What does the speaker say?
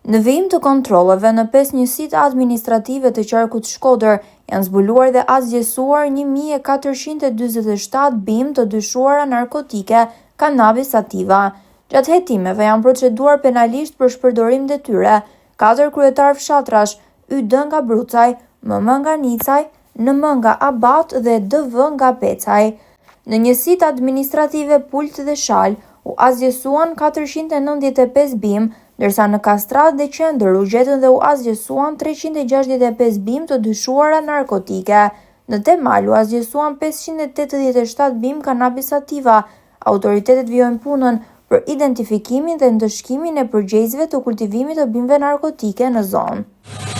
Në vijim të kontrolleve në 5 njësitë administrative të qarkut Shkodër, janë zbuluar dhe asgjësuar 1447 bimë të dyshuara narkotike kanabis sativa. Gjatë hetimeve janë proceduar penalisht për shpërdorim detyre 4 kryetar fshatrash, YD nga Brucaj, MM nga Nicaj, NM nga Abat dhe DV nga Pecaj. Në njësitë administrative Pult dhe Shal u asgjësuan 495 bimë, ndërsa në Kastrat dhe Qendër u gjetën dhe u asgjësuan 365 bimë të dyshuara narkotike. Në Temal u asgjësuan 587 bimë kanabis sativa. Autoritetet vijojnë punën për identifikimin dhe ndëshkimin e përgjegjësve të kultivimit të bimëve narkotike në zonë.